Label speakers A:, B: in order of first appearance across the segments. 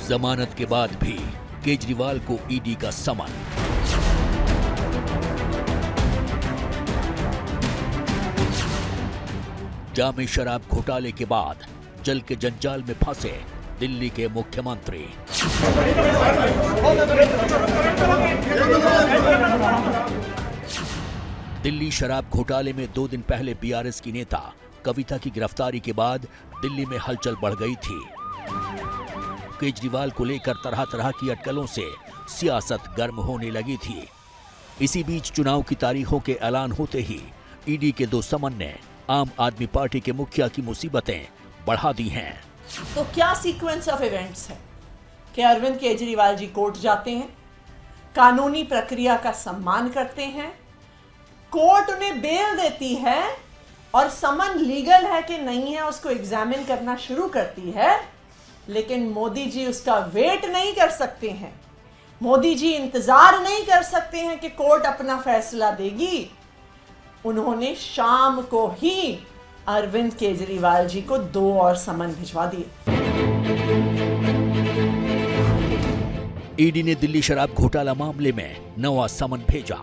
A: जमानत के बाद भी केजरीवाल को ईडी का समन। जामे शराब घोटाले के बाद जल के जंजाल में फंसे दिल्ली के मुख्यमंत्री। दिल्ली शराब घोटाले में 2 दिन पहले बीआरएस की नेता कविता की गिरफ्तारी के बाद दिल्ली में हलचल बढ़ गई थी। केजरीवाल को लेकर तरह तरह की अटकलों से सियासत गर्म होने लगी थी। इसी बीच चुनाव की तारीखों के ऐलान होते ही ईडी के 2 समन ने आम आदमी पार्टी के मुखिया की मुसीबतें बढ़ा दी हैं।
B: तो क्या सीक्वेंस ऑफ इवेंट्स है कि अरविंद केजरीवाल जी कोर्ट जाते हैं, कानूनी प्रक्रिया का सम्मान करते हैं, कोर्ट उन्हें बेल देती है और समन लीगल है कि नहीं है उसको एग्जामिन करना शुरू करती है, लेकिन मोदी जी उसका वेट नहीं कर सकते हैं। मोदी जी इंतजार नहीं कर सकते हैं कि कोर्ट अपना फैसला देगी। उन्होंने शाम को ही अरविंद केजरीवाल जी को 2 और समन भिजवा दिए।
A: ईडी ने दिल्ली शराब घोटाला मामले में 9वां समन भेजा।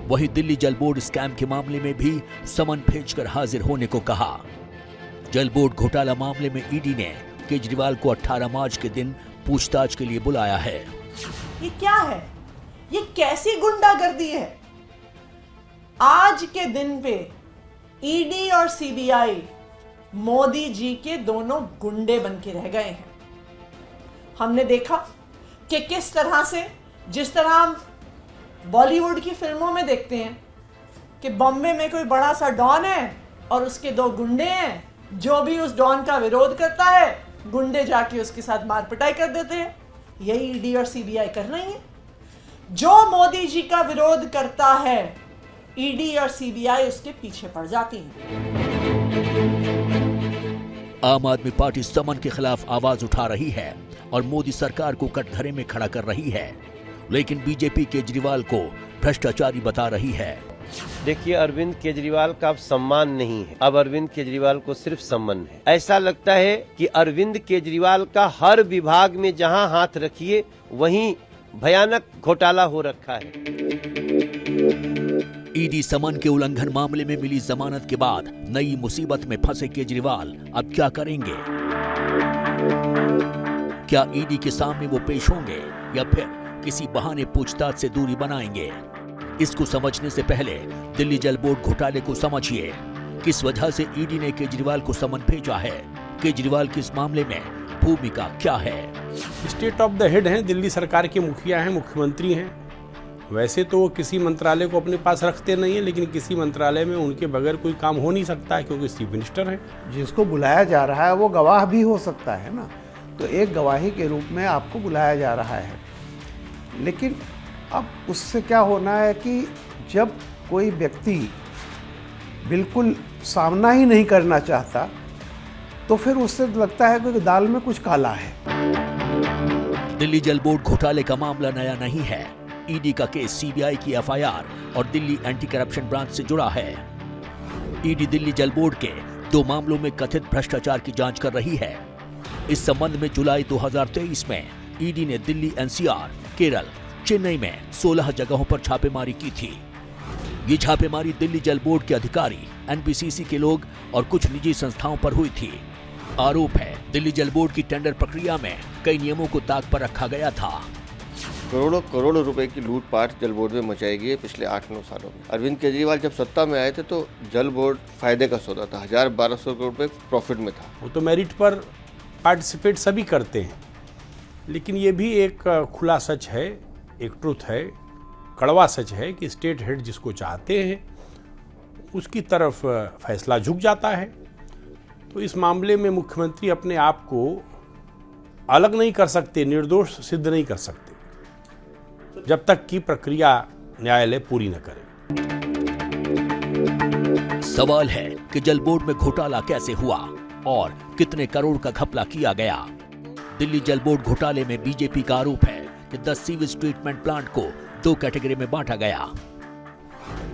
A: वहीं दिल्ली जल बोर्ड स्कैम के मामले में भी समन भेजकर हाजिर होने को कहा। जल बोर्ड घोटाला मामले में ईडी ने केजरीवाल को 18 मार्च के दिन पूछताछ के लिए बुलाया है।
B: ये क्या है? ये कैसी गुंडागर्दी है? आज के दिन पे ईडी और सीबीआई मोदी जी के दोनों गुंडे बन के रह गए हैं। हमने देखा कि किस तरह से, जिस तरह हम बॉलीवुड की फिल्मों में देखते हैं कि बॉम्बे में कोई बड़ा सा डॉन है और उसके 2 गुंडे हैं, जो भी उस डॉन का विरोध करता है गुंडे जाके उसके साथ मार पिटाई कर देते हैं। यही ईडी और सीबीआई कर रही है। जो मोदी जी का विरोध करता है ईडी और सीबीआई उसके पीछे पड़ जाती है।
A: आम आदमी पार्टी समन के खिलाफ आवाज उठा रही है और मोदी सरकार को कटघरे में खड़ा कर रही है, लेकिन बीजेपी केजरीवाल को भ्रष्टाचारी बता रही है।
C: देखिए, अरविंद केजरीवाल का अब सम्मान नहीं है, अब अरविंद केजरीवाल को सिर्फ सम्मान है। ऐसा लगता है कि अरविंद केजरीवाल का हर विभाग में जहां हाथ रखिए वहीं भयानक घोटाला हो रखा है।
A: ईडी समन के उल्लंघन मामले में मिली जमानत के बाद नई मुसीबत में फंसे केजरीवाल अब क्या करेंगे? क्या ईडी के सामने वो पेश होंगे या फिर किसी बहाने पूछताछ से दूरी बनाएंगे? इसको समझने से पहले दिल्ली जल बोर्ड घोटाले को समझिए। किस वजह से ईडी ने केजरीवाल को समन भेजा है? केजरीवाल की इस मामले में भूमिका क्या है?
D: स्टेट ऑफ द हेड हैं, दिल्ली सरकार के मुखिया हैं, मुख्यमंत्री हैं। वैसे तो वो किसी मंत्रालय को अपने पास रखते नहीं है, लेकिन किसी मंत्रालय में उनके बगैर कोई काम हो नहीं सकता है, क्योंकि चीफ मिनिस्टर हैं।
E: जिसको बुलाया जा रहा है वो गवाह भी हो सकता है ना, तो एक गवाही के रूप में आपको बुलाया जा रहा है। लेकिन अब उससे क्या होना है कि जब कोई व्यक्ति बिल्कुल सामना ही नहीं करना चाहता तो फिर उससे लगता है कि दाल में कुछ काला है।
A: दिल्ली जल बोर्ड घोटाले का मामला नया नहीं है। ईडी का केस सीबीआई की एफआईआर और दिल्ली एंटी करप्शन ब्रांच से जुड़ा है। ईडी दिल्ली जल बोर्ड के 2 मामलों में कथित भ्रष्टाचार की जांच कर रही है। इस संबंध में जुलाई 2023 में ईडी ने दिल्ली, एनसीआर, केरल, चेन्नई में 16 जगहों पर छापेमारी की थी। ये छापेमारी दिल्ली जल बोर्ड के अधिकारी, एनबीसीसी के लोग और कुछ निजी संस्थाओं पर हुई थी। आरोप है दिल्ली जल बोर्ड की टेंडर प्रक्रिया में कई नियमों को ताक पर रखा गया था।
F: करोड़ों करोड़ रुपए की लूटपाट जल बोर्ड में मचाई गई है पिछले 8-9 सालों में। अरविंद केजरीवाल जब सत्ता में आए थे तो जल बोर्ड फायदे का सौदा था, 1000-1200 करोड़ रुपए प्रॉफिट में था।
D: वो तो मेरिट पर पार्टिसिपेट सभी करते हैं, लेकिन ये भी एक खुला सच है, एक ट्रुथ है, कड़वा सच है कि स्टेट हेड जिसको चाहते हैं उसकी तरफ फैसला झुक जाता है। तो इस मामले में मुख्यमंत्री अपने आप को अलग नहीं कर सकते, निर्दोष सिद्ध नहीं कर सकते जब तक कि प्रक्रिया न्यायालय पूरी न करे।
A: सवाल है कि जल बोर्ड में घोटाला कैसे हुआ और कितने करोड़ का घपला किया गया। दिल्ली जल बोर्ड घोटाले में बीजेपी का आरोप है कि 10 सीवेज ट्रीटमेंट प्लांट को 2 कैटेगरी में बांटा गया।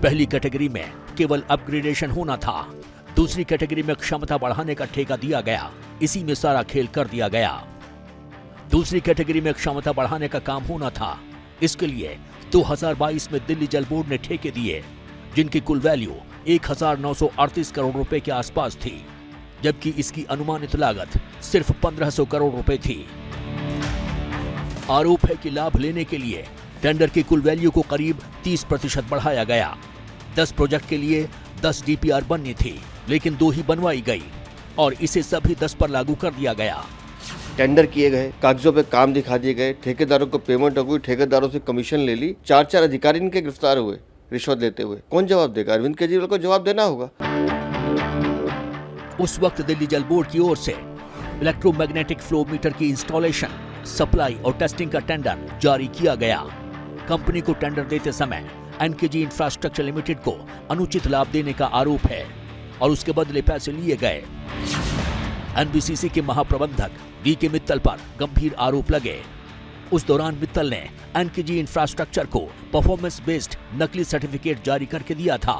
A: पहली कैटेगरी में केवल अपग्रेडेशन होना था, दूसरी कैटेगरी में क्षमता बढ़ाने का ठेका दिया गया। इसी में सारा खेल कर दिया गया। दूसरी कैटेगरी में क्षमता बढ़ाने का काम होना था। इसके लिए 2022 में दिल्ली जल बोर्ड ने ठेके दिए, जिनकी कुल वैल्यू 1938 करोड़ रुपए के आसपास थी, जबकि इसकी अनुमानित लागत सिर्फ 1500 करोड़ रुपए थी। आरोप है कि लाभ लेने के लिए टेंडर की कुल वैल्यू को करीब 30% बढ़ाया गया। 10 प्रोजेक्ट के लिए 10 डीपीआर बननी थी, लेकिन 2 ही बनवाई गई और इसे सभी 10 पर लागू कर दिया गया।
F: टेंडर किए गए, कागजों पे काम दिखा दिए गए, ठेकेदारों को पेमेंट हो गई, ठेकेदारों से कमीशन ले ली, 4 अधिकारी इनके गिरफ्तार हुए रिश्वत लेते हुए। कौन जवाब देगा? अरविंद केजरीवाल को जवाब देना होगा।
A: उस वक्त दिल्ली जल बोर्ड की ओर से इलेक्ट्रोमैग्नेटिक फ्लो मीटर की इंस्टॉलेशन, सप्लाई और टेस्टिंग का टेंडर जारी किया गया। कंपनी को टेंडर देते समय एनकेजी इंफ्रास्ट्रक्चर लिमिटेड को अनुचित लाभ देने का आरोप है और उसके बदले पैसे लिए गए। एनबीसीसी के महाप्रबंधक डी.के. मित्तल पर गंभीर आरोप लगे। उस दौरान मित्तल ने एनकेजी इंफ्रास्ट्रक्चर को परफॉर्मेंस बेस्ड नकली सर्टिफिकेट जारी करके दिया था।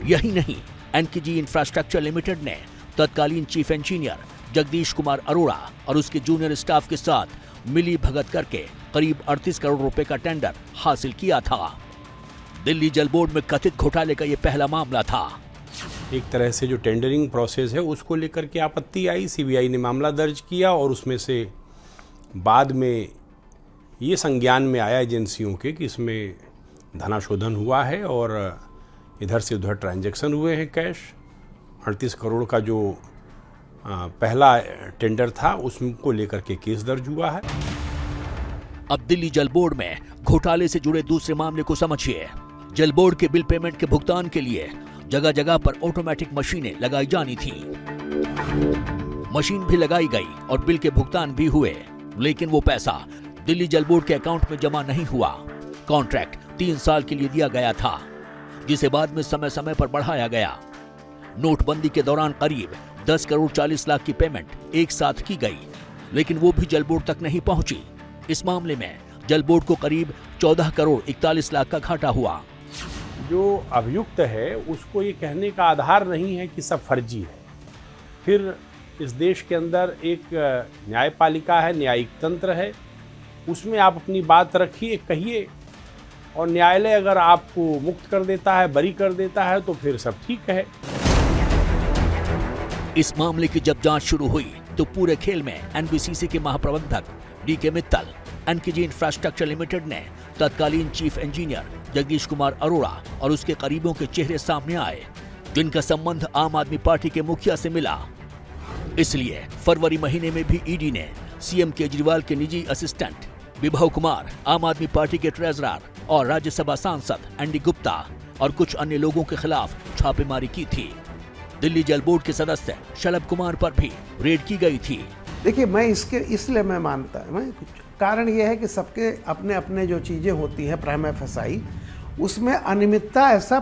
A: यही नहीं, एनकेजी इंफ्रास्ट्रक्चर लिमिटेड ने तत्कालीन चीफ इंजीनियर जगदीश कुमार अरोड़ा और उसके जूनियर स्टाफ के साथ मिली भगत करके करीब 38 करोड़ रुपए का टेंडर हासिल किया था। दिल्ली जल बोर्ड में कथित घोटाले का यह पहला मामला था।
D: एक तरह से जो टेंडरिंग प्रोसेस है उसको लेकर के आपत्ति आई, सीबीआई ने मामला दर्ज किया और उसमें से बाद में ये संज्ञान में आया एजेंसियों के कि इसमें धनाशोधन हुआ है और इधर से उधर ट्रांजैक्शन हुए हैं। कैश 38 करोड़ का जो पहला टेंडर था उसको लेकर के केस दर्ज हुआ है।
A: अब दिल्ली जल बोर्ड में घोटाले से जुड़े दूसरे मामले को समझिए। जल बोर्ड के बिल पेमेंट के भुगतान के लिए जगह जगह पर ऑटोमेटिक मशीनें लगाई जानी थी। मशीन भी लगाई गई और बिल के भुगतान भी हुए, लेकिन वो पैसा दिल्ली जल बोर्ड के अकाउंट में जमा नहीं हुआ। कॉन्ट्रैक्ट 3 साल के लिए दिया गया था, जिसे बाद में समय समय पर बढ़ाया गया। नोटबंदी के दौरान करीब 10 करोड़ 40 लाख की पेमेंट एक साथ की गई, लेकिन वो भी जल बोर्ड तक नहीं पहुंची। इस मामले में जल बोर्ड को करीब 14 करोड़ 41 लाख का घाटा हुआ।
D: जो अभियुक्त है उसको ये कहने का आधार नहीं है कि सब फर्जी है। फिर इस देश के अंदर एक न्यायपालिका है, न्यायिक तंत्र है, उसमें आप अपनी बात रखिए, कहिए, और न्यायालय अगर आपको मुक्त कर देता है, बरी कर देता है, तो फिर सब ठीक है।
A: इस मामले की जब जांच शुरू हुई तो पूरे खेल में एनबीसीसी के महाप्रबंधक DK. Mittal, NKG infrastructure limited ने तत्कालीन चीफ इंजीनियर जगदीश कुमार अरोड़ा और उसके करीबों के चेहरे सामने आए, जिनका संबंध आम आदमी पार्टी के मुखिया से मिला। इसलिए फरवरी महीने में भी ईडी ने सीएम केजरीवाल के निजी असिस्टेंट विभव कुमार, आम आदमी पार्टी के ट्रेजरर और राज्यसभा सांसद एनडी गुप्ता और कुछ अन्य लोगों के खिलाफ छापेमारी की थी। दिल्ली जल बोर्ड के सदस्य शलभ कुमार पर भी रेड की गई थी।
E: देखिए, मैं इसलिए मैं मानता हूँ, कारण यह है कि सबके अपने अपने जो चीज़ें होती हैं प्राइमा फेसाई, उसमें अनियमितता ऐसा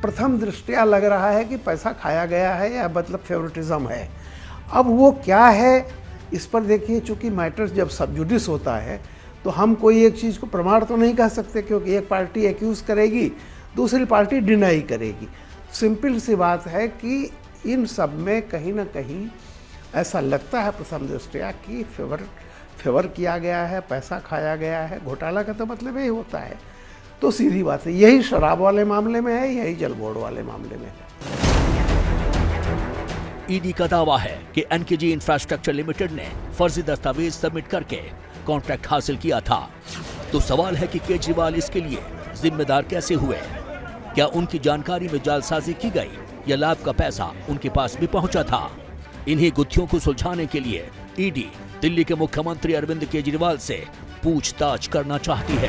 E: प्रथम दृष्टया लग रहा है कि पैसा खाया गया है या मतलब फेवरेटिज्म है। अब वो क्या है इस पर देखिए, चूँकि मैटर्स जब सब जुडिस होता है तो हम कोई एक चीज़ को प्रमाण तो नहीं कह सकते, क्योंकि एक पार्टी एक्यूज़ करेगी, दूसरी पार्टी डिनाई करेगी। सिंपल सी बात है कि इन सब में कहीं ना कहीं ऐसा लगता है प्रथम दृष्टया कि फेवर किया गया है, पैसा खाया गया है। घोटाला का तो मतलब यही होता है। तो सीधी बात है, यही शराब वाले मामले में है, यही जल बोर्ड वाले मामले में है।
A: ईडी का दावा है कि एनकेजी इंफ्रास्ट्रक्चर लिमिटेड ने फर्जी दस्तावेज सबमिट करके कॉन्ट्रैक्ट हासिल किया था। तो सवाल है कि केजरीवाल इसके लिए जिम्मेदार कैसे हुए? क्या उनकी जानकारी में जालसाजी की गई या लाभ का पैसा उनके पास भी पहुंचा था? इन्हीं गुत्थियों को सुलझाने के लिए ईडी दिल्ली के मुख्यमंत्री अरविंद केजरीवाल से पूछताछ करना चाहती है।